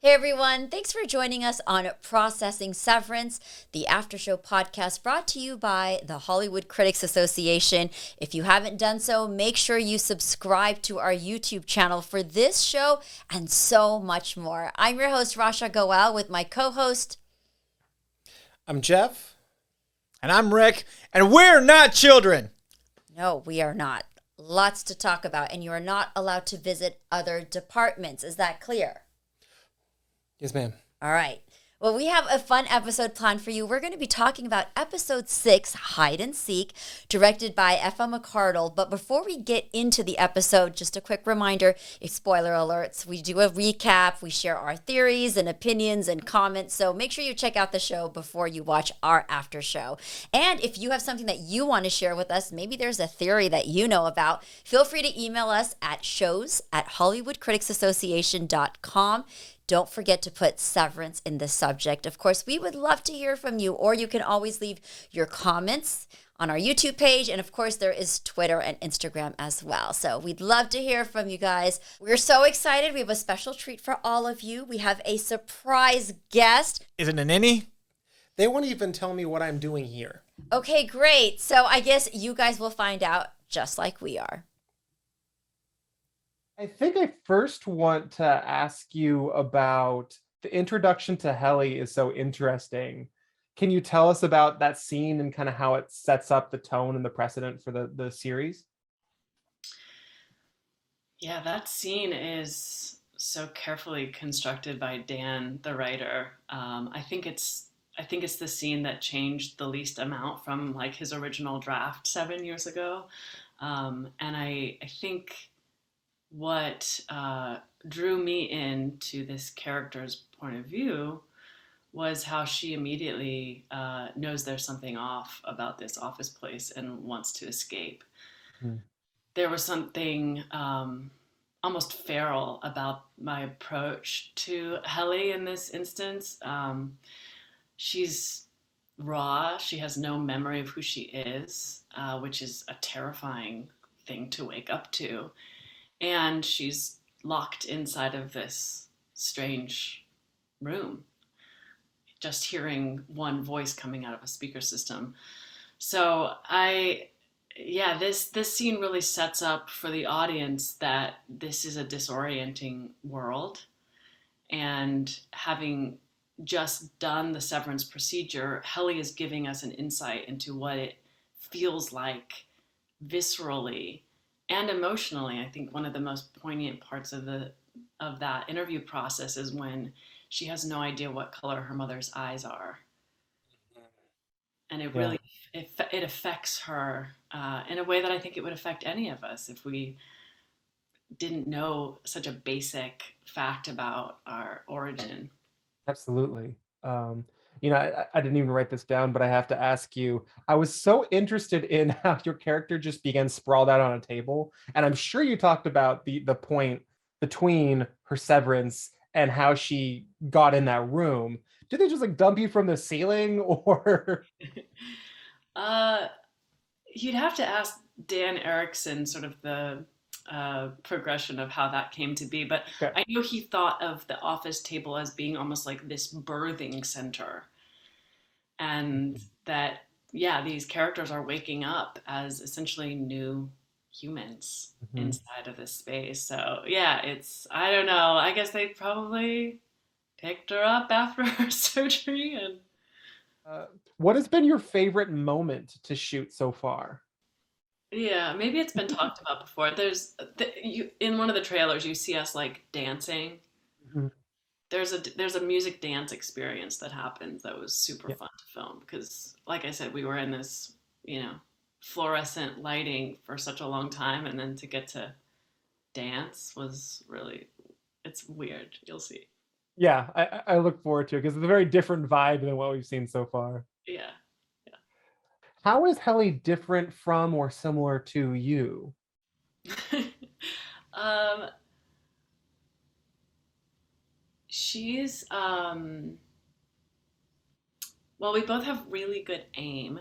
Hey everyone, thanks for joining us on Processing Severance, the after show podcast brought to you by the Hollywood Critics Association. If you haven't done so, make sure you subscribe to our YouTube channel for this show and so much more. I'm your host, Rasha Goel, with my co host. I'm Jeff. And I'm Rick. And we're not children. No, we are not. Lots to talk about, and you are not allowed to visit other departments. Is that clear? Yes, ma'am. All right. Well, we have a fun episode planned for you. We're going to be talking about episode 6, Hide and Seek, directed by F.M. McCardle. But before we get into the episode, just a quick reminder, spoiler alerts, we do a recap, we share our theories and opinions and comments. So make sure you check out the show before you watch our after show. And if you have something that you want to share with us, maybe there's a theory that you know about, feel free to email us at shows@hollywoodcriticsassociation.com. Don't forget to put Severance in the subject. Of course, we would love to hear from you, or you can always leave your comments on our YouTube page. And of course, there is Twitter and Instagram as well. So we'd love to hear from you guys. We're so excited. We have a special treat for all of you. We have a surprise guest. Is it a ninny? They won't even tell me what I'm doing here. Okay, great. So I guess you guys will find out just like we are. I think I first want to ask you about the introduction to Helly is so interesting. Can you tell us about that scene and kind of how it sets up the tone and the precedent for the series? Yeah, that scene is so carefully constructed by Dan, the writer. I think it's the scene that changed the least amount from like his original draft 7 years ago, and I think what drew me into this character's point of view was how she immediately knows there's something off about this office place and wants to escape. Hmm. There was something almost feral about my approach to Helly in this instance. She's raw, she has no memory of who she is, which is a terrifying thing to wake up to. And she's locked inside of this strange room, just hearing one voice coming out of a speaker system. So this scene really sets up for the audience that this is a disorienting world, and having just done the severance procedure, Helly is giving us an insight into what it feels like viscerally and emotionally. I think one of the most poignant parts of that interview process is when she has no idea what color her mother's eyes are, and it Yeah. really it affects her in a way that I think it would affect any of us if we didn't know such a basic fact about our origin. Absolutely. I didn't even write this down, but I have to ask you. I was so interested in how your character just began sprawled out on a table, and I'm sure you talked about the point between her severance and how she got in that room. Did they just like dump you from the ceiling, or? Uh, You'd have to ask Dan Erickson sort of the progression of how that came to be, but Okay. I know he thought of the office table as being almost like this birthing center, and that, yeah, these characters are waking up as essentially new humans Mhm. inside of this space. So yeah, I don't know, I guess they probably picked her up after her surgery. And Uh, what has been your favorite moment to shoot so far? yeah, maybe it's been talked about before. You in one of the trailers you see us like dancing. Mhm. There's a music dance experience that happens that was super Yeah. fun to film because, like I said, we were in this, fluorescent lighting for such a long time, and then to get to dance was really, it's weird. You'll see. Yeah, I look forward to it because it's a very different vibe than what we've seen so far. Yeah. How is Helly different from or similar to you? um, she's well, we both have really good aim.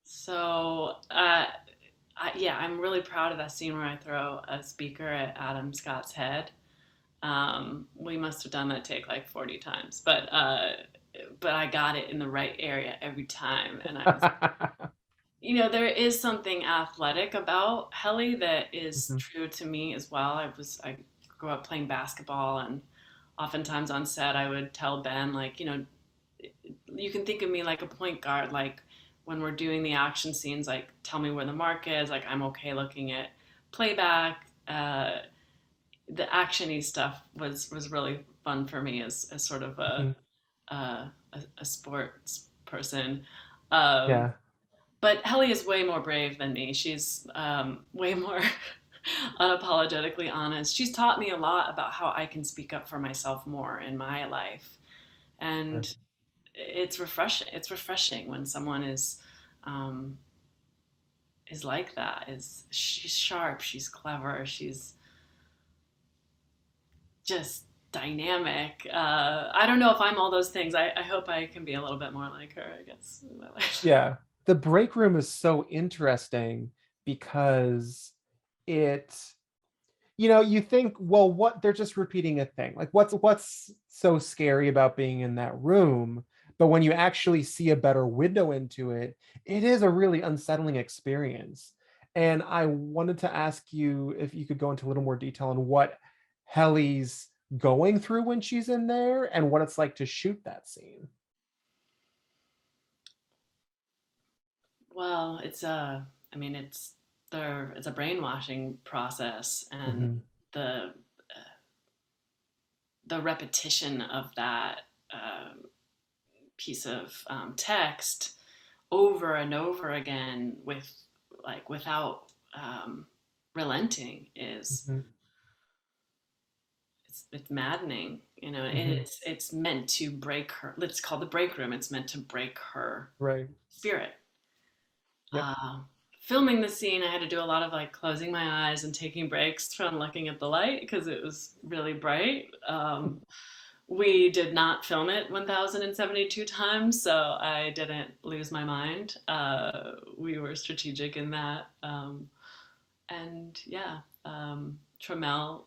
So, yeah, I'm really proud of that scene where I throw a speaker at Adam Scott's head. We must have done that take like 40 times, but I got it in the right area every time, and I was, there is something athletic about Helly that is Mhm. true to me as well. I grew up playing basketball, and oftentimes on set I would tell Ben, like, you can think of me like a point guard, like when we're doing the action scenes, like tell me where the mark is, like I'm okay looking at playback. The actiony stuff was really fun for me as sort of Mhm. a sports person. Um, Yeah. but Helly is way more brave than me. She's way more unapologetically honest. She's taught me a lot about how I can speak up for myself more in my life, Sure. and it's refreshing. It's refreshing when someone um, is like that. Is she's sharp, she's clever, she's just dynamic. I don't know if I'm all those things. I hope I can be a little bit more like her, I guess, in my life. Yeah. The break room is so interesting because it, you think, well, what, they're just repeating a thing. Like what's so scary about being in that room? But when you actually see a better window into it, it is a really unsettling experience. And I wanted to ask you if you could go into a little more detail on what Helly's going through when she's in there and what it's like to shoot that scene. Well, I mean, it's a brainwashing process, and Mhm. the the repetition of that piece of text over and over again without relenting is Mhm. it's maddening, and Mhm. it's meant to break her. It's called the break room. It's meant to break her Right. spirit. Yep. uh, Filming the scene, I had to do a lot of like closing my eyes and taking breaks from looking at the light because it was really bright. We did not film it 1072 times, so I didn't lose my mind. We were strategic in that. And yeah, Tramell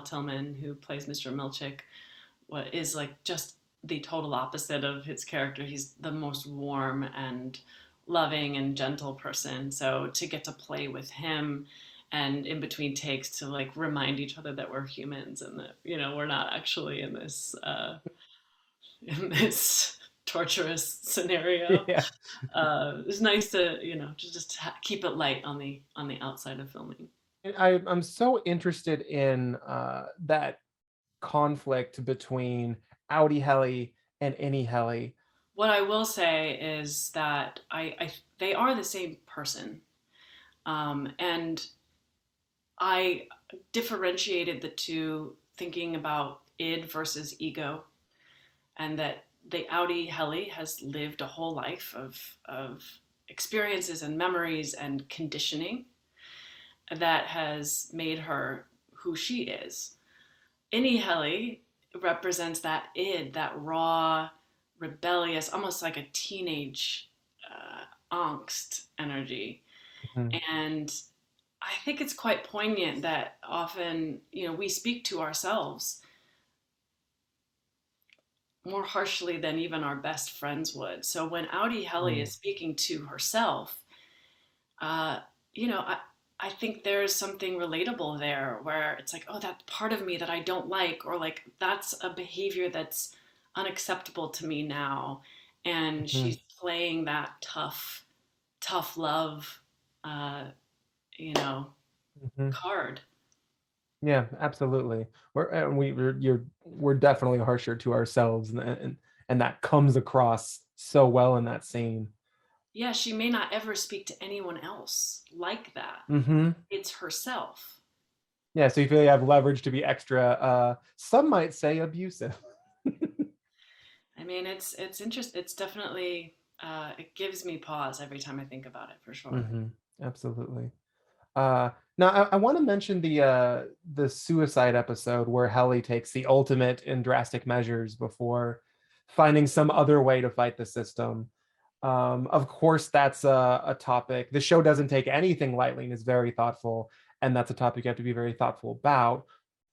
Tillman, who plays Mr. Milchick, what is like just the total opposite of his character. He's the most warm and loving and gentle person. So to get to play with him and in between takes to like remind each other that we're humans and that we're not actually in this torturous scenario. Yeah. It's nice to to just keep it light on the outside of filming. And I'm so interested in that conflict between Audi Helly and Any Helly. What I will say is that I they are the same person, and I differentiated the two, thinking about id versus ego, and that the Audi Helly has lived a whole life of experiences and memories and conditioning that has made her who she is. Any Helly represents that id, that raw, rebellious, almost like a teenage angst energy. Mhm. And I think it's quite poignant that often, we speak to ourselves more harshly than even our best friends would. So when Audi Helly Mm. is speaking to herself, uh, I think there's something relatable there where it's like, oh, that part of me that I don't like, or like that's a behavior that's unacceptable to me now. And she's Mhm. playing that tough love, uh, you know, Mhm. card. Yeah, absolutely. We're definitely harsher to ourselves, and that comes across so well in that scene. Yeah, she may not ever speak to anyone else like that. Hmm. It's herself. Yeah, so you feel you have leverage to be extra, some might say abusive. I mean, it's interesting. It's definitely it gives me pause every time I think about it, for sure. Hmm. Absolutely. Now I want to mention the suicide episode where Helly takes the ultimate in drastic measures before finding some other way to fight the system. Of course, that's a topic. The show doesn't take anything lightly and is very thoughtful, and that's a topic you have to be very thoughtful about.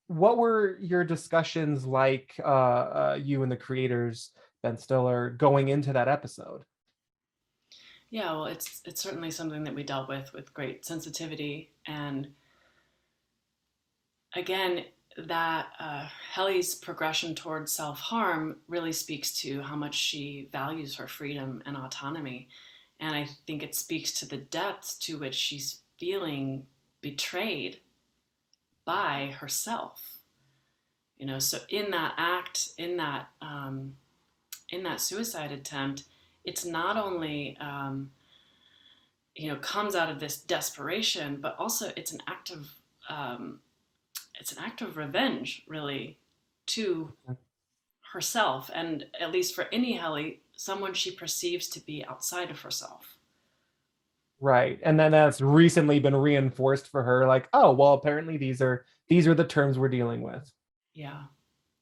what were your discussions like, you and the creators, Ben Stiller, going into that episode? Yeah, well, it's certainly something that we dealt with great sensitivity, and again, that Helly's progression towards self harm really speaks to how much she values her freedom and autonomy, and I think it speaks to the depths to which she's feeling betrayed by herself. You know, so in that act, in that suicide attempt, it's not only comes out of this desperation, but also it's an act of revenge, really, to herself, and at least for Innie Helly, someone she perceives to be outside of herself. Right. And then that's recently been reinforced for her, like, oh, well, apparently these are the terms we're dealing with. Yeah.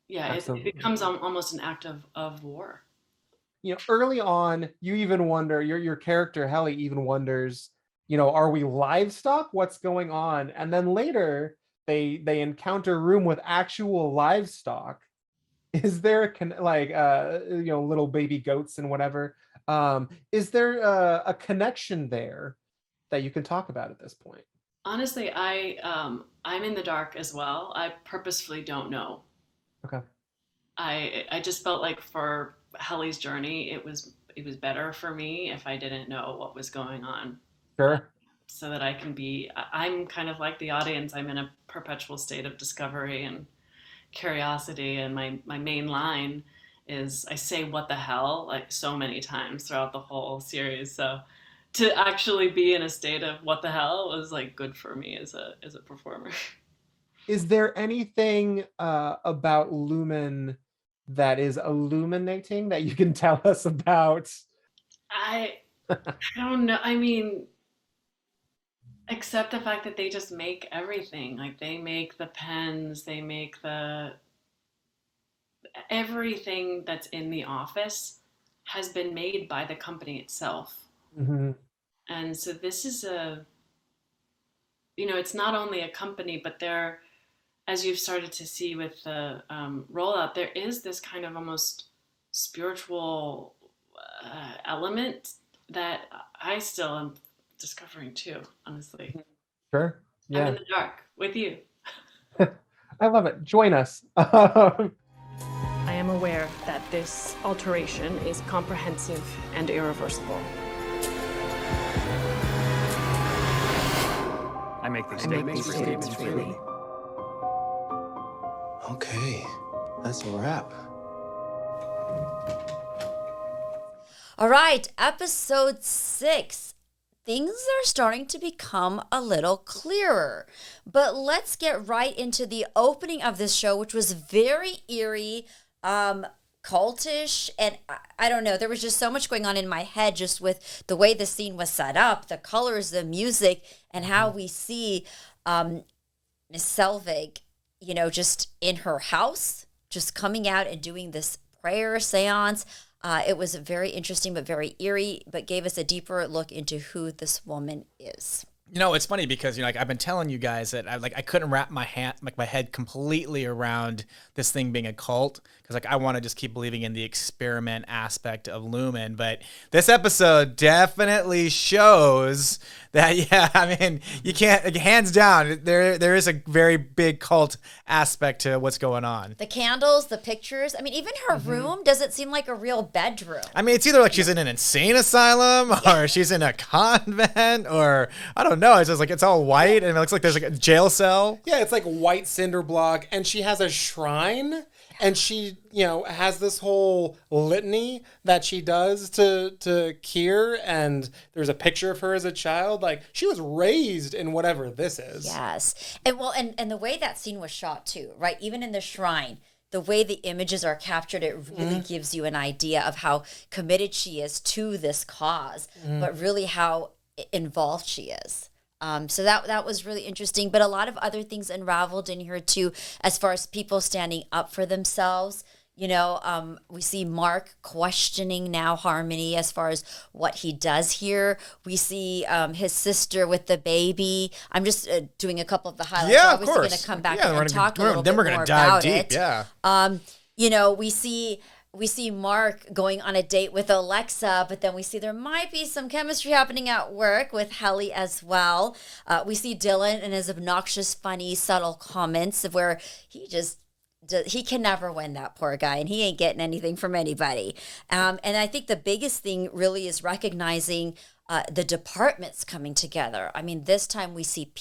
Yeah, it Absolutely. becomes almost an act of war. You know, early on, you even wonder, your character Helly even wonders, you know, are we livestock? What's going on? And then later they encounter a room with actual livestock. Is there little baby goats and whatever? Is there a connection there that you can talk about at this point? Honestly, I'm in the dark as well. I purposefully don't know. Okay. I just felt like for Helly's journey, it was better for me if I didn't know what was going on, Sure. so that I'm kind of like the audience. I'm in a perpetual state of discovery and curiosity, and my main line is, I say what the hell like so many times throughout the whole series. So to actually be in a state of what the hell was like good for me as a performer. Is there anything about Lumen that is illuminating that you can tell us about? I don't know. I mean, except the fact that they just make everything. Like, they make the pens, they make everything that's in the office has been made by the company itself. Mm-hmm. And so this is it's not only a company, but there, as you've started to see with the rollout, there is this kind of almost spiritual element that I still am discovering too, honestly. Sure. Yeah. I'm in the dark with you. I love it. Join us. I am aware that this alteration is comprehensive and irreversible. I make these statements freely. Okay, that's a wrap. All right, episode 6. Things are starting to become a little clearer. But let's get right into the opening of this show, which was very eerie, cultish, and I don't know, there was just so much going on in my head just with the way the scene was set up, the colors, the music, and how we see Miss Selvig, just in her house, just coming out and doing this prayer seance. It was very interesting, but very eerie, but gave us a deeper look into who this woman is. It's funny because I've been telling you guys that I couldn't wrap my head completely around this thing being a cult, because I want to just keep believing in the experiment aspect of Lumen. But this episode definitely shows that, you can't, hands down, there is a very big cult aspect to what's going on. The candles, the pictures. Even her room doesn't seem like a real bedroom. It's either like she's in an insane asylum or she's in a convent, or I don't know. It's just it's all white and it looks like there's a jail cell. Yeah, it's like white cinder block, and she has a shrine, and she, has this whole litany that she does to Kier, and there's a picture of her as a child. Like, she was raised in whatever this is. Yes. And and the way that scene was shot too, right? Even in the shrine, the way the images are captured, it really gives you an idea of how committed she is to this cause, but really how involved she is. So that was really interesting, but a lot of other things unraveled in here too, as far as people standing up for themselves, We see Mark questioning now Harmony as far as what he does here. We see his sister with the baby. I'm just doing a couple of the highlights. Yeah, we're of obviously course. going to come back Yeah, and talk a little then bit we're gonna more dive about deep, it. yeah. We see Mark going on a date with Alexa, but then we see there might be some chemistry happening at work with Helly as well. We see Dylan and his obnoxious, funny, subtle comments of where he can never win, that poor guy, and he ain't getting anything from anybody. And I think the biggest thing really is recognizing the departments coming together. I mean, this time we see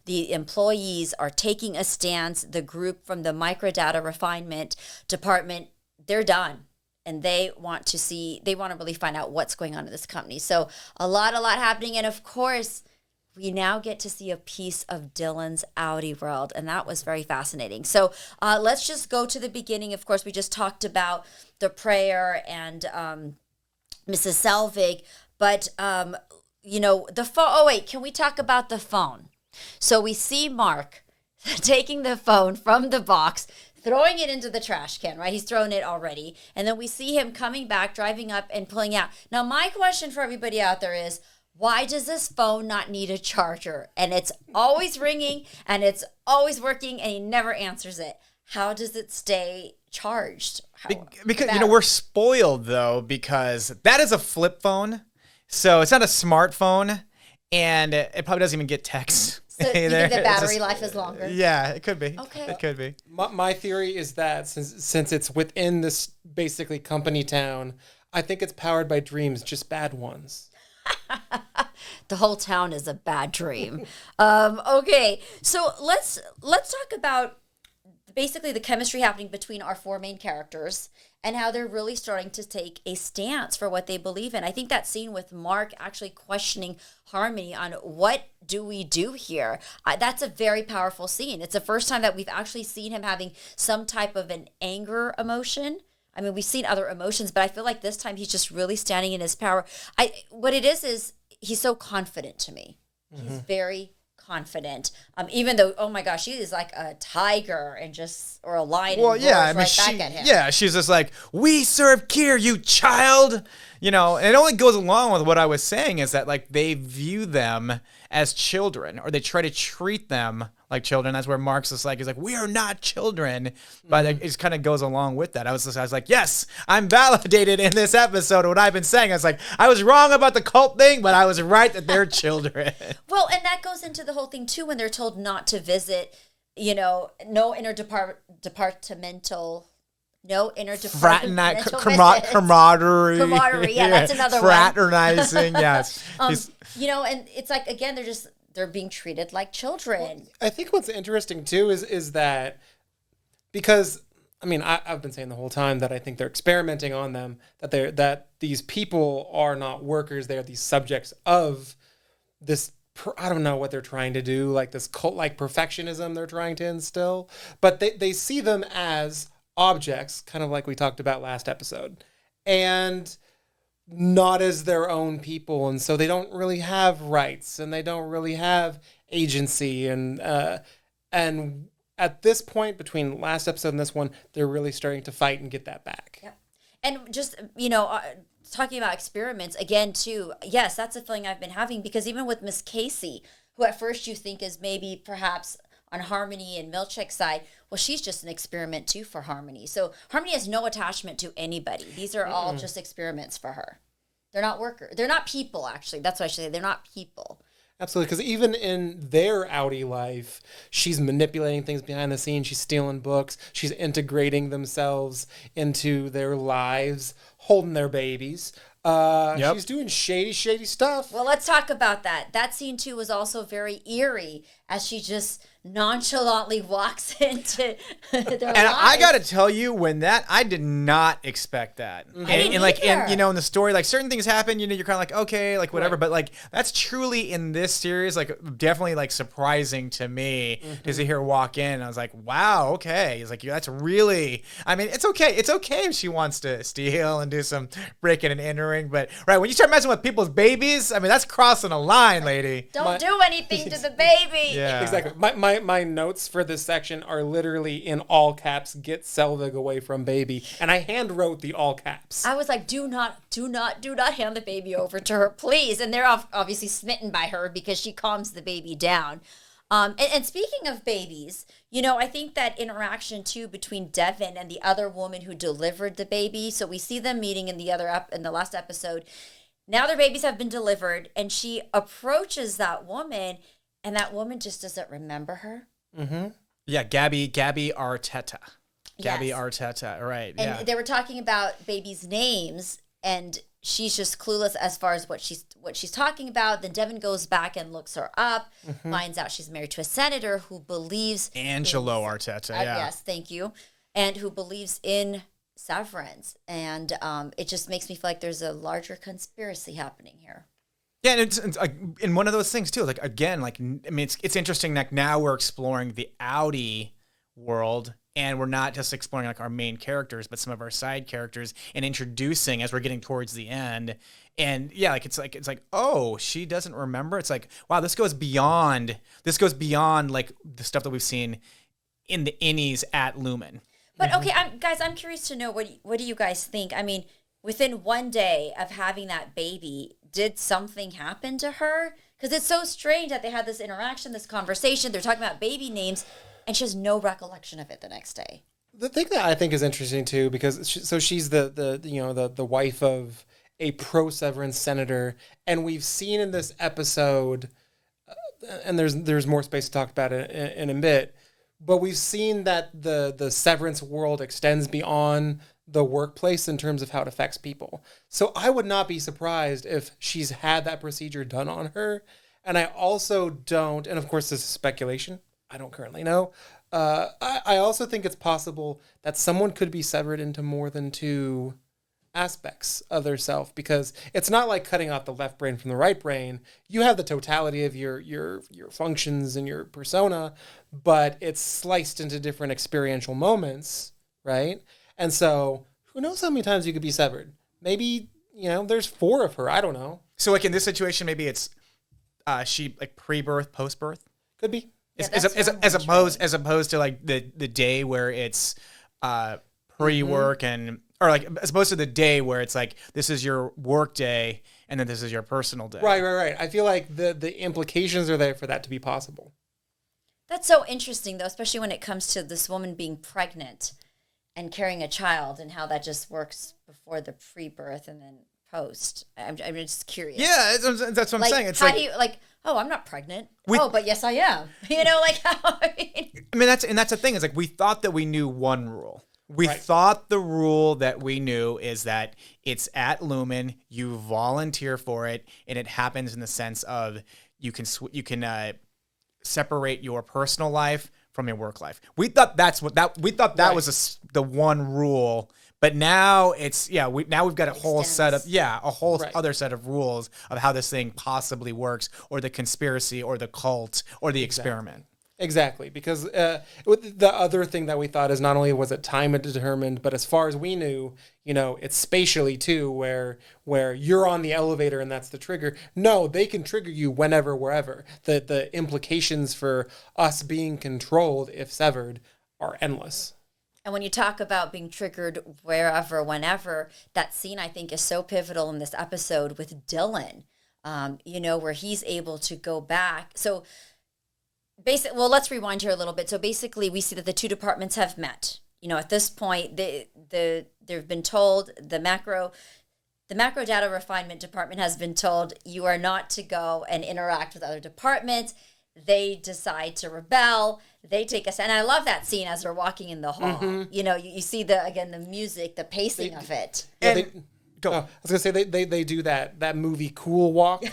the employees are taking a stance. The group from the microdata refinement department, they're done. And they want to really find out what's going on in this company. So a lot happening. And of course, we now get to see a piece of Dylan's Audi world, and that was very fascinating. So let's just go to the beginning. Of course, we just talked about the prayer and Mrs. Selvig, but the phone. Oh wait, can we talk about the phone? So we see Mark taking the phone from the box, throwing it into the trash can, right? He's thrown it already. And then we see him coming back, driving up and pulling out. Now, my question for everybody out there is, why does this phone not need a charger? And it's always ringing and it's always working and he never answers it. How does it stay charged? Because, we're spoiled though, because that is a flip phone. So it's not a smartphone and it probably doesn't even get text. So you think the battery life is longer? Yeah, it could be. Okay. It could be. My theory is that since it's within this basically company town, I think it's powered by dreams, just bad ones. The whole town is a bad dream. Okay, so let's talk about basically the chemistry happening between our four main characters and how they're really starting to take a stance for what they believe in. I think that scene with Mark actually questioning Harmony on what do we do here, that's a very powerful scene. It's the first time that we've actually seen him having some type of an anger emotion. I mean, we've seen other emotions, but I feel like this time he's just really standing in his power. What it is he's so confident to me. Mm-hmm. He's very confident. Even though, oh my gosh, she is like a tiger or a lion. Well, and yeah, roars back at him. Yeah, she's just like, we serve Kier, you child. And it only goes along with what I was saying is that like they view them as children, or they try to treat them like children. That's where Marx is like, we are not children, but it just kind of goes along with that. I was like, yes, I'm validated in this episode. What I've been saying, I was like, I was wrong about the cult thing, but I was right that they're children. Well, and that goes into the whole thing too when they're told not to visit. No interdepartmental. No interdepartmental camaraderie. Camaraderie, yeah, that's another Fraternizing, yes. And it's like, again, they're being treated like children. Well, I think what's interesting too is that because I've been saying the whole time that I think they're experimenting on them, that these people are not workers, they are these subjects of this. I don't know what they're trying to do, like this cult-like perfectionism they're trying to instill, but they see them as objects, kind of like we talked about last episode, and not as their own people, and so they don't really have rights and they don't really have agency, and at this point between last episode and this one, they're really starting to fight and get that back. Yeah. And just talking about experiments again too, yes, that's a feeling I've been having, because even with Miss Casey, who at first you think is maybe perhaps on Harmony and Milchick's side, well, she's just an experiment too for Harmony. So Harmony has no attachment to anybody. These are all just experiments for her. They're not workers. They're not people, actually. That's what I should say. They're not people. Absolutely, because even in their Audi life, she's manipulating things behind the scenes. She's stealing books. She's integrating themselves into their lives, holding their babies. She's doing shady stuff. Well, let's talk about that. That scene, too, was also very eerie as she just nonchalantly walks into their lives. And I got to tell you, I did not expect that. I didn't either. In the story, like certain things happen, you're kind of like, okay, like whatever. Right. But like that's truly in this series, like definitely like surprising to me to see her walk in. I was like, wow, okay. It's like, that's really, it's okay. It's okay if she wants to steal and do some breaking and entering. But right, when you start messing with people's babies, that's crossing a line, lady. Don't do anything to the baby. Yeah. Exactly. My my notes for this section are literally in all caps. Get Selvig away from baby, and I hand wrote the all caps. I was like, do not hand the baby over to her, please. And they're obviously smitten by her because she calms the baby down. And speaking of babies, I think that interaction too between Devin and the other woman who delivered the baby. So we see them meeting in the last episode. Now their babies have been delivered, and she approaches that woman, and that woman just doesn't remember her. Mm-hmm. Yeah, Gabby Arteta. Gabby Yes. Arteta, right? And Yeah. they were talking about babies' names, and she's just clueless as far as what she's talking about. Then Devin goes back and looks her up, finds out she's married to a senator who believes Angelo Arteta. Yeah. Yes, thank you, and who believes in severance, and it just makes me feel like there's a larger conspiracy happening here. Yeah, and it's like in one of those things too. Like again, like I mean, it's interesting. Like now we're exploring the Audi world, and we're not just exploring like our main characters, but some of our side characters, and introducing as we're getting towards the end. And yeah, like it's like oh, she doesn't remember. It's like wow, this goes beyond like the stuff that we've seen in the innies at Lumen. But okay, I'm curious to know what do you guys think? I mean, within one day of having that baby, did something happen to her? Because it's so strange that they had this interaction, this conversation. They're talking about baby names, and she has no recollection of it the next day. The thing that I think is interesting too, because she's the wife of a pro-severance senator, and we've seen in this episode, and there's more space to talk about it in a bit, but we've seen that the severance world extends beyond the workplace in terms of how it affects people. So I would not be surprised if she's had that procedure done on her. And I also don't, and of course this is speculation, I don't currently know. I also think it's possible that someone could be severed into more than two aspects of their self, because it's not like cutting out the left brain from the right brain. You have the totality of your functions and your persona, but it's sliced into different experiential moments, right? And so who knows how many times you could be severed? Maybe, there's 4 of her. I don't know. So like in this situation, maybe it's she like pre-birth, post-birth. Could be. As opposed to like the day where it's pre-work and or like as opposed to the day where it's like this is your work day and then this is your personal day. Right. I feel like the implications are there for that to be possible. That's so interesting, though, especially when it comes to this woman being pregnant and carrying a child, and how that just works before the pre-birth and then post. I'm just curious. Yeah, that's what I'm saying. It's how like, do you oh, I'm not pregnant. But yes, I am. I mean, that's the thing. Is like we thought that we knew one rule. We thought the rule that we knew is that it's at Lumen, you volunteer for it, and it happens in the sense of you can separate your personal life from your work life. We thought that was the one rule, but now we've got a whole set of other set of rules of how this thing possibly works, or the conspiracy, or the cult, or the experiment. Exactly, because the other thing that we thought is not only was it time determined, but as far as we knew, it's spatially too, where you're on the elevator and that's the trigger. No, they can trigger you whenever, wherever. The implications for us being controlled, if severed, are endless. And when you talk about being triggered wherever, whenever, that scene I think is so pivotal in this episode with Dylan, where he's able to go back. So let's rewind here a little bit. So basically, we see that the two departments have met. At this point, they've been told, the macro data refinement department has been told, you are not to go and interact with other departments. They decide to rebel. They take us, and I love that scene as they're walking in the hall. Mm-hmm. You see the music, the pacing of it. Yeah, I was gonna say they do that movie Cool Walk,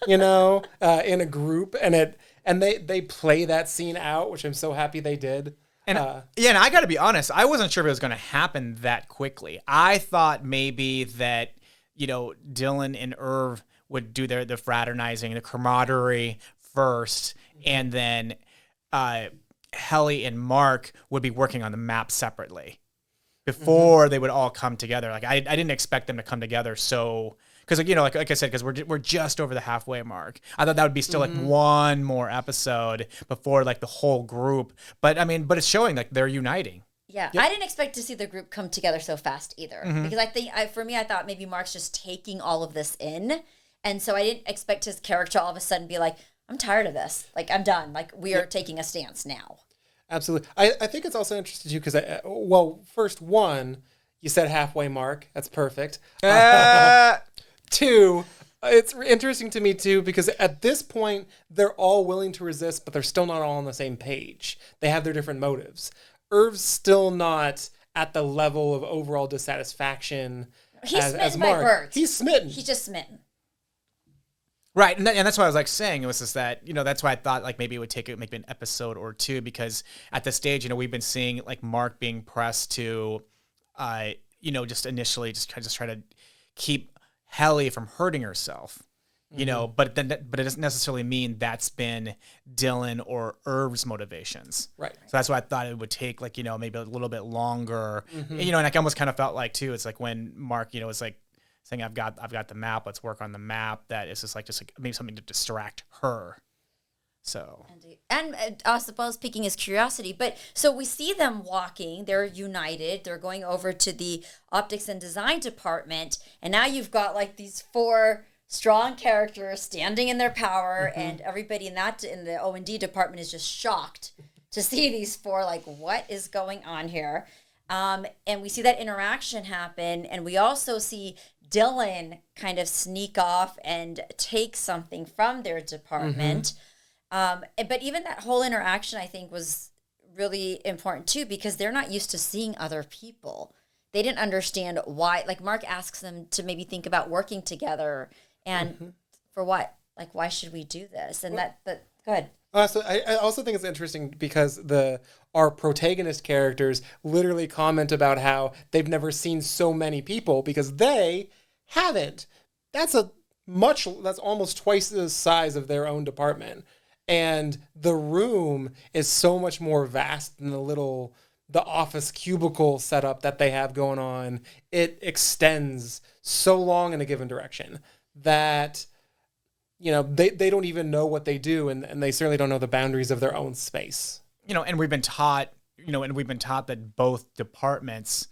in a group, and they play that scene out, which I'm so happy they did. And and I got to be honest, I wasn't sure if it was going to happen that quickly. I thought maybe that Dylan and Irv would do the fraternizing, the camaraderie first, and then Helly and Mark would be working on the map separately before they would all come together. Like I didn't expect them to come together so because like I said, because we're just over the halfway mark. I thought that would be still like one more episode before like the whole group. But I mean, but it's showing like they're uniting. Yeah, I didn't expect to see the group come together so fast either. Because I think, for me, I thought maybe Mark's just taking all of this in. And so I didn't expect his character all of a sudden be like, I'm tired of this. Like, I'm done. Like, we are taking a stance now. Absolutely. I think it's also interesting too because first one, you said halfway mark. That's perfect. Two, it's interesting to me too because at this point they're all willing to resist, but they're still not all on the same page. They have their different motives. Irv's still not at the level of overall dissatisfaction as Mark. By Bert. He's smitten. He's just smitten. Right, and that's why I was like saying it was just that that's why I thought like maybe it would take maybe an episode or two because at this stage we've been seeing like Mark being pressed to, just initially just try to keep Helly from hurting herself, but it doesn't necessarily mean that's been Dylan or Irv's motivations. Right. So that's why I thought it would take like maybe a little bit longer, and I almost kind of felt like too it's like when Mark was like saying I've got the map, let's work on the map, that is just like maybe something to distract her. So and I suppose piquing his curiosity, but so we see them walking, they're united, they're going over to the optics and design department, and now you've got like these 4 strong characters standing in their power, and everybody in the O&D department is just shocked to see these 4 like what is going on here. And we see that interaction happen, and we also see Dylan kind of sneak off and take something from their department. But even that whole interaction, I think, was really important too, because they're not used to seeing other people. They didn't understand why. Like Mark asks them to maybe think about working together, and for what? Like, why should we do this? And go ahead. So I also think it's interesting because our protagonist characters literally comment about how they've never seen so many people because they haven't. That's almost twice the size of their own department. And the room is so much more vast than the office cubicle setup that they have going on. It extends so long in a given direction that they don't even know what they do, and they certainly don't know the boundaries of their own space. And we've been taught, that both departments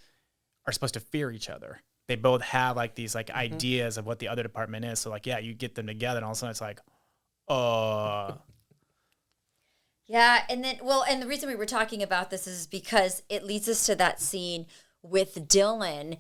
are supposed to fear each other. They both have like these like ideas of what the other department is. So like, yeah, you get them together, and all of a sudden it's like, Yeah, and the reason we were talking about this is because it leads us to that scene with Dylan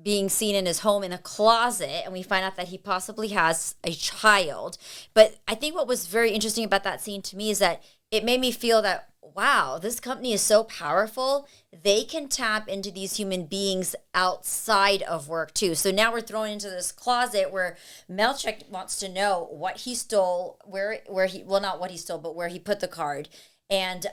being seen in his home in a closet, and we find out that he possibly has a child. But I think what was very interesting about that scene to me is that it made me feel that, wow, this company is so powerful. They can tap into these human beings outside of work too. So now we're thrown into this closet where Melchek wants to know what he stole, not what he stole, but where he put the card. And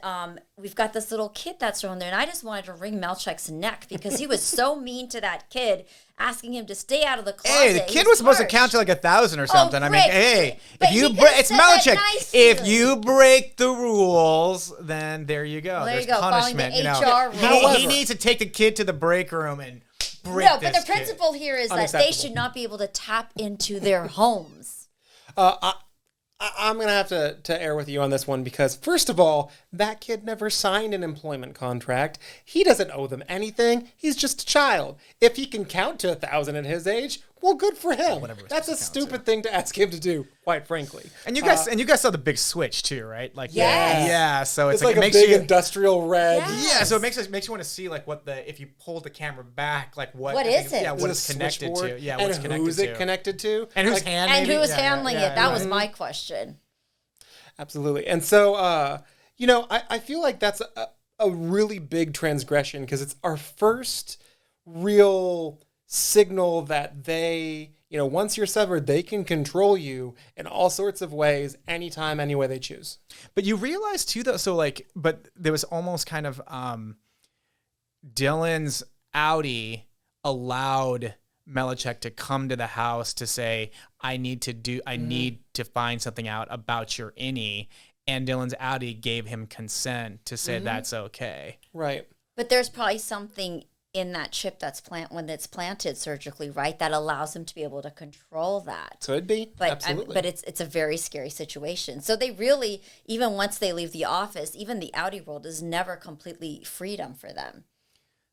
we've got this little kid that's thrown there. And I just wanted to wring Melchek's neck because he was so mean to that kid, asking him to stay out of the closet. Hey, the kid was supposed to count to like 1,000 or something. Oh, I mean, hey, but if you it's Melchek. If you break the rules, then there you go. Well, there There's you go, punishment. following the HR rules. He needs to take the kid to the break room and break No, but this the principle here is that Unacceptable. they should not be able to tap into their homes. I'm going to have to err with you on this one because, first of all, that kid never signed an employment contract. He doesn't owe them anything. He's just a child. If he can count to 1,000 at his age, well, good for him. That's a stupid thing to ask him to do, quite frankly. And you guys saw the big switch too, right? Like, Yes. yeah. So It's like like it a makes big you, industrial red. Yes. yeah. So it makes you want to see like if you pull the camera back, like what is it? Yeah, what Is it's it a connected to. switchboard? Yeah, And what's connected who's to. it connected to? And whose Like, hand? And maybe? who's Yeah, handling yeah, it? That yeah. was my question. Absolutely. And so, I feel like that's a really big transgression because it's our first real signal that they, once you're severed, they can control you in all sorts of ways, anytime, any way they choose. But you realize too, though, so like, but there was almost kind of Dylan's Audi allowed Melchek to come to the house to say, I need to find something out about your innie. And Dylan's Audi gave him consent to say that's okay. Right. But there's probably something in that chip when it's planted surgically, right? That allows them to be able to control that. Could be, But absolutely. but it's a very scary situation. So they really, even once they leave the office, even the outie world is never completely freedom for them.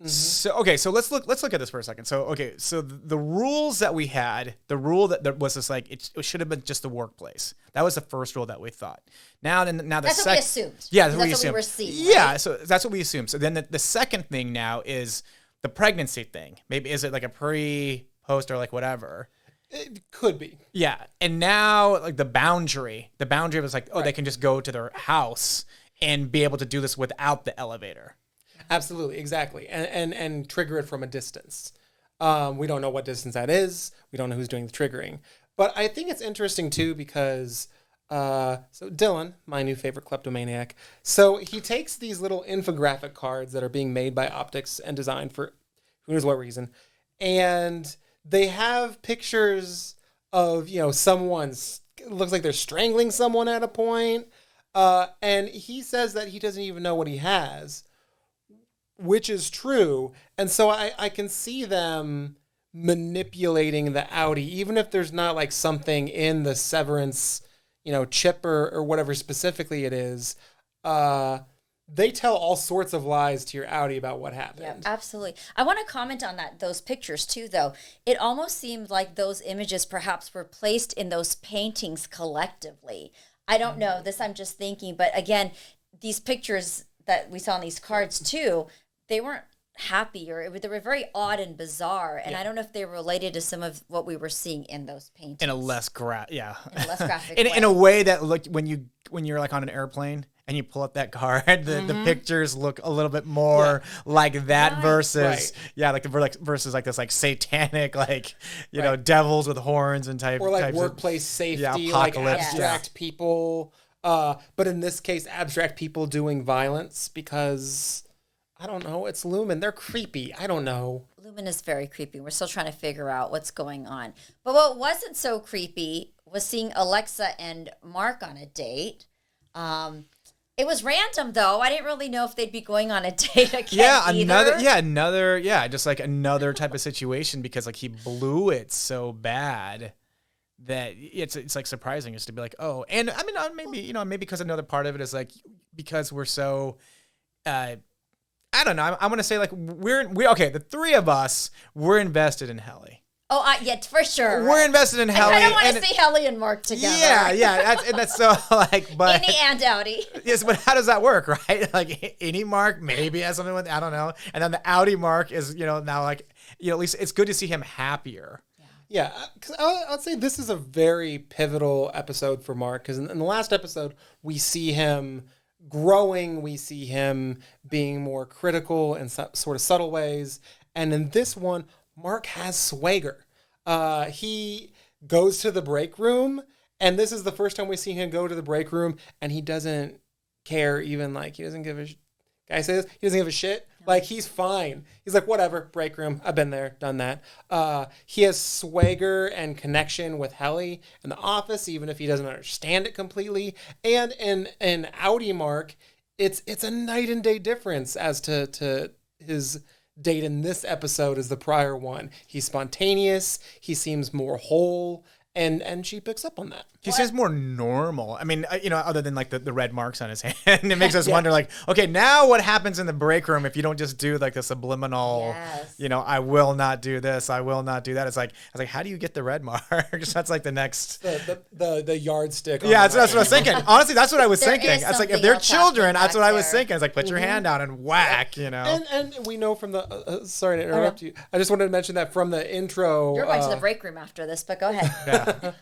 So okay, so let's look at this for a second. So okay, so the rules that we had, the rule that was just like it should have been just the workplace. That was the first rule that we thought. Now the That's what we assumed. Yeah, that's what we That's what assumed. we were seeing, Yeah, right? so that's what we assumed. So then the second thing now is the pregnancy thing. Maybe is it like a pre, post, or like whatever. It could be. Yeah, and now like the boundary was like, oh, they can just go to their house and be able to do this without the elevator. Absolutely, exactly, and trigger it from a distance. We don't know what distance that is. We don't know who's doing the triggering. But I think it's interesting too because so Dylan, my new favorite kleptomaniac, so he takes these little infographic cards that are being made by Optics and designed for who knows what reason, and they have pictures of someone's. It looks like they're strangling someone at a point, and he says that he doesn't even know what he has. Which is true. And so I can see them manipulating the outie, even if there's not like something in the severance, chip or whatever specifically it is. They tell all sorts of lies to your outie about what happened. Yeah, absolutely. I want to comment on those pictures too, though. It almost seemed like those images perhaps were placed in those paintings collectively. I don't know. This I'm just thinking. But again, these pictures that we saw on these cards too, they weren't happy or they were very odd and bizarre. And I don't know if they were related to some of what we were seeing in those paintings. In a less In a less graphic in a way that look when you're like on an airplane and you pull up that card, the pictures look a little bit more like that versus versus like this like satanic devils with horns and types or workplace safety, like abstract people. But in this case, abstract people doing violence because I don't know, it's Lumen. They're creepy. I don't know. Lumen is very creepy. We're still trying to figure out what's going on. But what wasn't so creepy was seeing Alexa and Mark on a date. It was random though. I didn't really know if they'd be going on a date again. Another just like another type of situation because like he blew it so bad that it's like surprising just to be like, oh, and I mean maybe because another part of it is like because we're so I don't know. I'm going to say like we okay. The three of us, we're invested in Helly. Oh, yeah, for sure. We're invested in Helly. I kind of want to see Helly and Mark together. Yeah. That's so like, but Innie and Outie. Yes, but how does that work, right? Like Innie Mark maybe has something with I don't know, and then the Outie Mark is now like at least it's good to see him happier. Yeah, because I'd say this is a very pivotal episode for Mark because in the last episode we see him growing, we see him being more critical in sort of subtle ways, and in this one, Mark has swagger. He goes to the break room, and this is the first time we see him go to the break room, and he doesn't care even like he doesn't give a. Guy says he doesn't give a shit. Like he's fine. He's like whatever. Break room. I've been there, done that. He has swagger and connection with Helly in the office, even if he doesn't understand it completely. And in Outie Mark, it's a night and day difference as to his date in this episode as the prior one. He's spontaneous. He seems more whole, and she picks up on that. He seems more normal. I mean, other than like the red marks on his hand, it makes us wonder like, okay, now what happens in the break room if you don't just do like the subliminal, I will not do this, I will not do that. I was like, how do you get the red marks? That's like the next the yardstick. Yeah, that's what I was thinking. Honestly, that's what I was thinking. It's like if they're else children, happening that's what I was back thinking. It's like put your hand down and whack, And we know from the sorry to interrupt you. I just wanted to mention that from the intro. You're going to the break room after this, but go ahead. Yeah.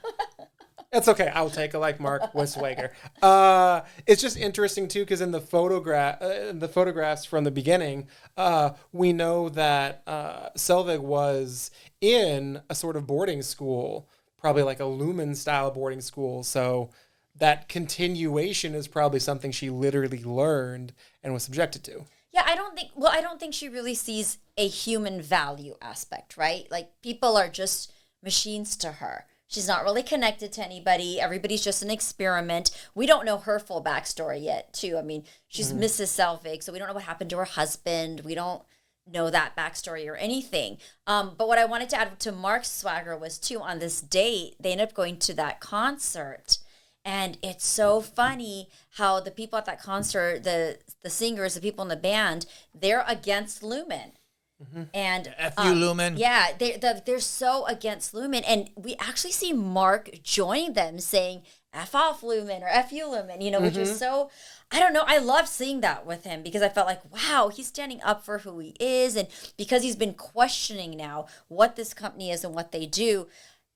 It's okay. I'll take a like Mark with swagger. It's just interesting too because in the photographs from the beginning, we know that Selvig was in a sort of boarding school, probably like a Lumen style boarding school. So that continuation is probably something she literally learned and was subjected to. Yeah, I don't think she really sees a human value aspect, right? Like people are just machines to her. She's not really connected to anybody. Everybody's just an experiment. We don't know her full backstory yet, too. I mean, she's Mrs. Selvig, so we don't know what happened to her husband. We don't know that backstory or anything. But what I wanted to add to Mark's swagger was too, on this date, they ended up going to that concert. And it's so funny how the people at that concert, the singers, the people in the band, they're against Lumen. And F you, Lumen. Yeah, they're so against Lumen. And we actually see Mark join them saying, F off Lumen or F you Lumen, which is so, I don't know. I love seeing that with him because I felt like, wow, he's standing up for who he is. And because he's been questioning now what this company is and what they do,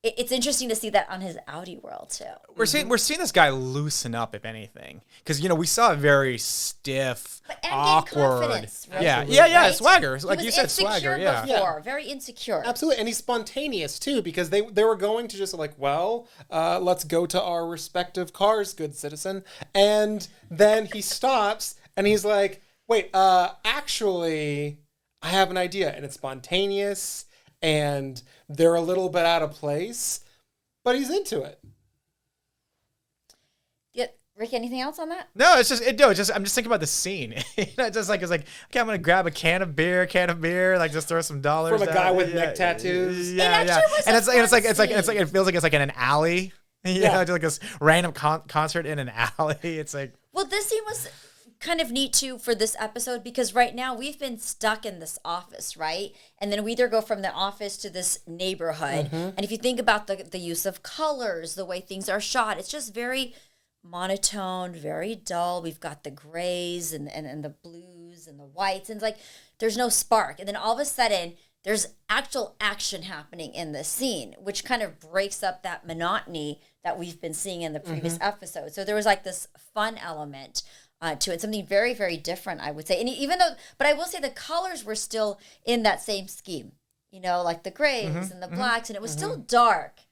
it's interesting to see that on his Audi world too. We're seeing this guy loosen up, if anything, because we saw a very stiff, And awkward. confidence, right? Yeah, Right? swagger, like He you was said, swagger. insecure Yeah, before, very insecure. Absolutely, and he's spontaneous too, because they were going to just like, well, let's go to our respective cars, good citizen, and then he stops and he's like, wait, actually, I have an idea, and it's spontaneous, and they're a little bit out of place, but he's into it. Yeah, Rick, anything else on that? No, I'm just thinking about the scene. It's just like, okay, I'm gonna grab a can of beer, like just throw some dollars From a down. guy with neck tattoos. Yeah, It actually was and a it's like fun it feels like it's like in an alley. Yeah. Like this random concert in an alley. It's like, Well, this scene was kind of neat too for this episode because right now we've been stuck in this office, right? And then we either go from the office to this neighborhood. And if you think about the use of colors, the way things are shot, it's just very monotone, very dull. We've got the grays and the blues and the whites, and it's like there's no spark. And then all of a sudden there's actual action happening in the scene, which kind of breaks up that monotony that we've been seeing in the previous episode. So there was like this fun element to it, something very, very different, I would say. And but I will say the colors were still in that same scheme, like the grays and the blacks, and it was still dark.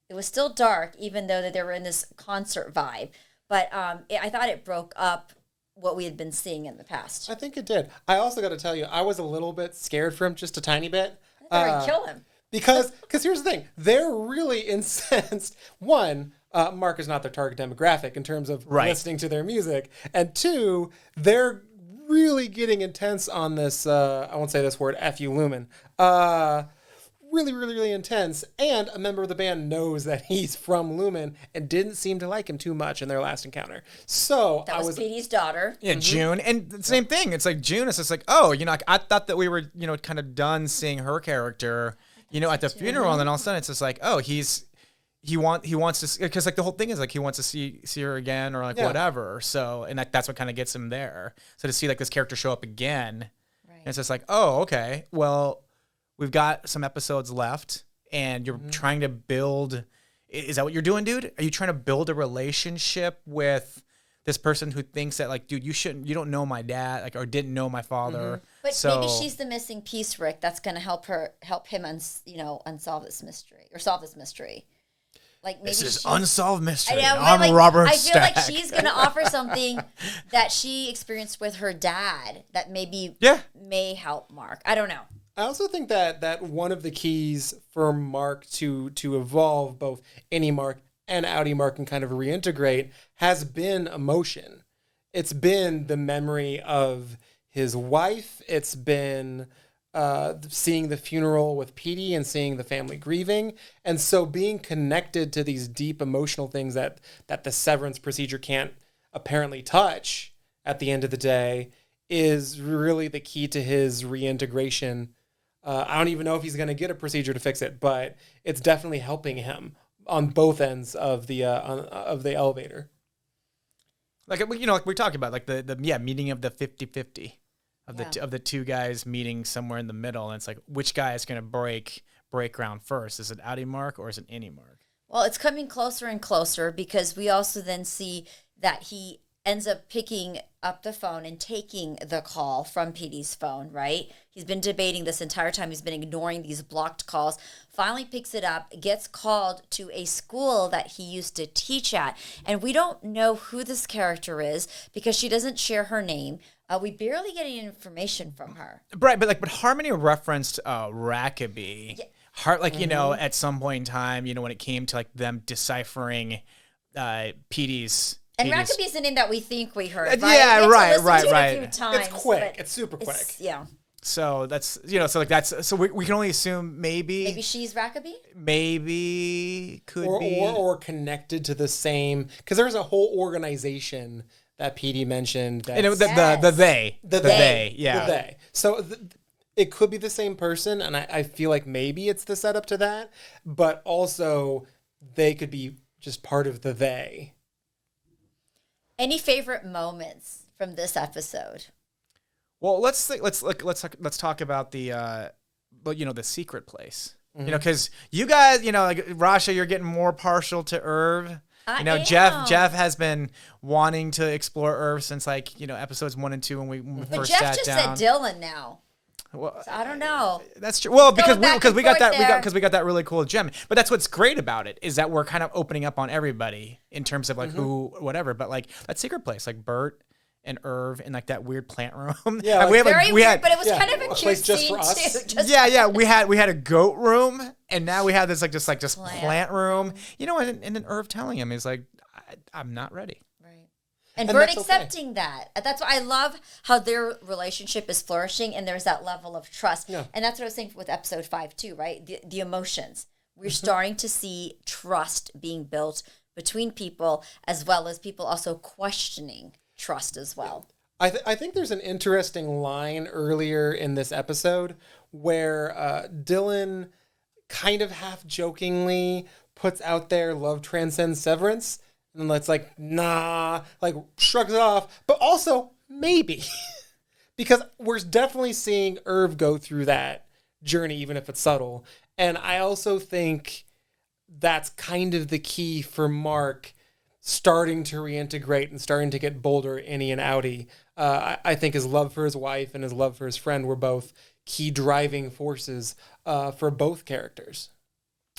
It was still dark, even though that they were in this concert vibe. But I thought it broke up what we had been seeing in the past. I think it did. I also got to tell you, I was a little bit scared for him, just a tiny bit. They were gonna kill him. Because here's the thing, they're really incensed. One, Mark is not their target demographic in terms of listening to their music, and two, they're really getting intense on this. I won't say this word, F you Lumen. Really, really, really intense. And a member of the band knows that he's from Lumen and didn't seem to like him too much in their last encounter. So That was Petey's daughter. yeah, June, and the same thing. It's like June is just like, oh, I thought that we were, kind of done seeing her character, at the funeral, and then all of a sudden it's just like, oh, he wants to, because like the whole thing is like he wants to see her again or like whatever. So, and that's what kind of gets him there. So to see like this character show up again, and it's just like, oh, okay, well, we've got some episodes left, and you're trying to build. Is that what you're doing, dude? Are you trying to build a relationship with this person who thinks that, like, dude, you don't know my dad, like, or didn't know my father? But maybe she's the missing piece, Rick. That's going to help him, unsolve this mystery or solve this mystery. Like maybe This is unsolved mystery. I know, I'm like, Robert I feel like Stack. she's going to offer something that she experienced with her dad that maybe may help Mark. I don't know. I also think that one of the keys for Mark to evolve, both Innie Mark and Audi Mark, and kind of reintegrate, has been emotion. It's been the memory of his wife. It's been seeing the funeral with Petey and seeing the family grieving. And so being connected to these deep emotional things that the severance procedure can't apparently touch at the end of the day is really the key to his reintegration. I don't even know if he's going to get a procedure to fix it, but it's definitely helping him on both ends of the elevator. Like like we talked about, like the meeting of the 50-50 of the two guys meeting somewhere in the middle, and it's like which guy is going to break ground first? Is it Audi Mark or is it Innie Mark? Well, it's coming closer and closer because we also then see that he ends up picking up the phone and taking the call from Petey's phone, right? He's been debating this entire time. He's been ignoring these blocked calls. Finally picks it up, gets called to a school that he used to teach at. And we don't know who this character is because she doesn't share her name. We barely get any information from her. Right, but Harmony referenced Rackaby. Yeah. At some point in time, when it came to like them deciphering Petey's. And Rackaby's the name that we think we heard, right? Yeah, right. A few times, It's quick. It's super quick. Yeah. So that's, so like that's, so we can only assume Maybe she's Rackaby? maybe could be. or connected to the same, because there's a whole organization that PD mentioned. That's, The they. The they. Yeah. The they. So it could be the same person, and I feel like maybe it's the setup to that, but also they could be just part of the they. Any favorite moments from this episode? Well, let's talk about the the secret place. Because you guys, like Rasha, you're getting more partial to Irv. I am. Jeff has been wanting to explore Irv since episodes 1 and 2 when we But first Jeff sat just down. said Dylan now. Well, So I don't know. that's true. Well, Going back because and we got forth that there. we got that really cool gem. But that's what's great about it is that we're kind of opening up on everybody in terms of like who whatever. But like that secret place, like Bert and Irv in like that weird plant room. Yeah, And we have Very we weird, had but it was yeah, kind of a a cute place just scene for us. too. Just yeah, we had a goat room, and now we have this like just Plant. plant room. And then Irv telling him is like, I'm not ready. Right. And And Bert that's okay. accepting that. That's why I love how their relationship is flourishing and there's that level of trust. Yeah. And that's what I was saying with episode 5 too, right? The emotions. We're Mm-hmm. starting to see trust being built between people as well as people also questioning trust as well. I think there's an interesting line earlier in this episode where Dylan kind of half jokingly puts out there love transcends severance, and it's like, nah, like shrugs it off, but also maybe. Because we're definitely seeing Irv go through that journey, even if it's subtle. And I also think that's kind of the key for Mark starting to reintegrate and starting to get bolder innie and outie. I think his love for his wife and his love for his friend were both key driving forces for both characters.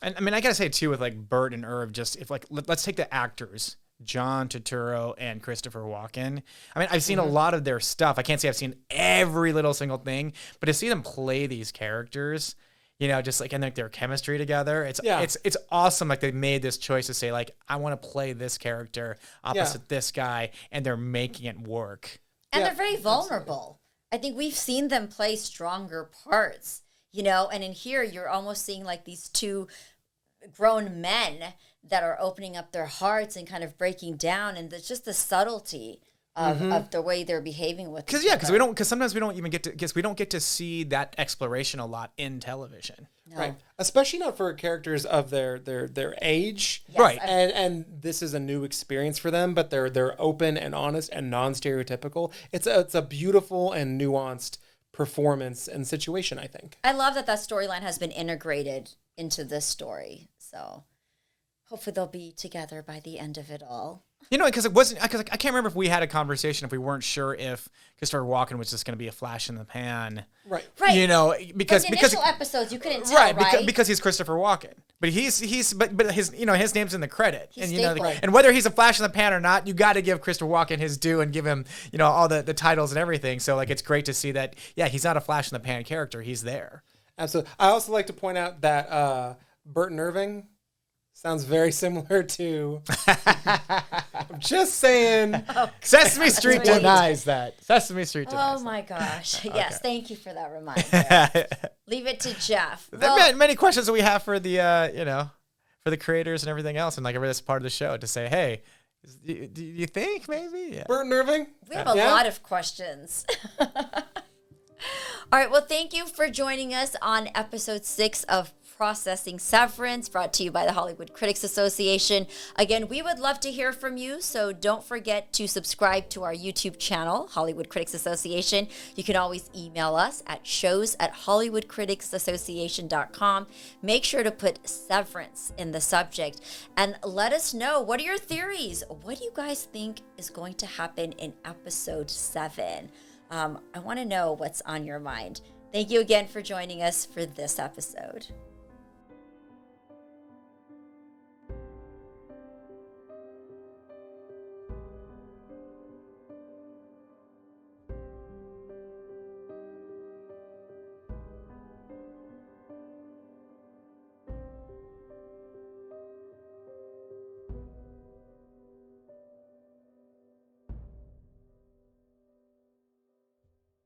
And I mean, I gotta say too, with like Bert and Irv, just if like let's take the actors, John Turturro and Christopher Walken. I mean, I've seen a lot of their stuff. I can't say I've seen every little single thing, but to see them play these characters, just like and like their chemistry together, it's awesome. Like they made this choice to say like, I want to play this character opposite this guy, and they're making it work. And Yeah, they're very vulnerable. I think we've seen them play stronger parts, and in here you're almost seeing like these two grown men that are opening up their hearts and kind of breaking down, and it's just the subtlety of the way they're behaving with each other. Because sometimes we don't even get to see that exploration a lot in television. No. Right. Especially not for characters of their age. Yes, Right. And this is a new experience for them, but they're open and honest and non-stereotypical. It's a beautiful and nuanced performance and situation, I think. I love that storyline has been integrated into this story. So hopefully they'll be together by the end of it all. Because it wasn't, because I can't remember if we had a conversation if we weren't sure if Christopher Walken was just going to be a flash in the pan. Right. Right. Because From the initial episodes, you couldn't tell, right, right? because he's Christopher Walken, but his his name's in the credit, He's and stapled. and whether he's a flash in the pan or not, you got to give Christopher Walken his due and give him all the titles and everything. So like it's great to see that he's not a flash in the pan character, he's there. Absolutely. I also like to point out that Burton Irving sounds very similar to. I'm just saying. Sesame Street Sweet. denies that. Sesame Street denies Oh my gosh. Yes, thank you for that reminder. Leave it to Jeff. There are many questions that we have for the for the creators and everything else, and like every this part of the show to say, hey, do you think maybe? Yeah. Burton Irving? We have a lot of questions. All right. Well, thank you for joining us on episode 6 of Processing Severance, brought to you by the Hollywood Critics Association. Again, we would love to hear from you, so don't forget to subscribe to our YouTube channel, Hollywood Critics Association. You can always email us at shows@hollywoodcriticsassociation.com. Make sure to put Severance in the subject and let us know, what are your theories? What do you guys think is going to happen in episode 7? I want to know what's on your mind. Thank you again for joining us for this episode.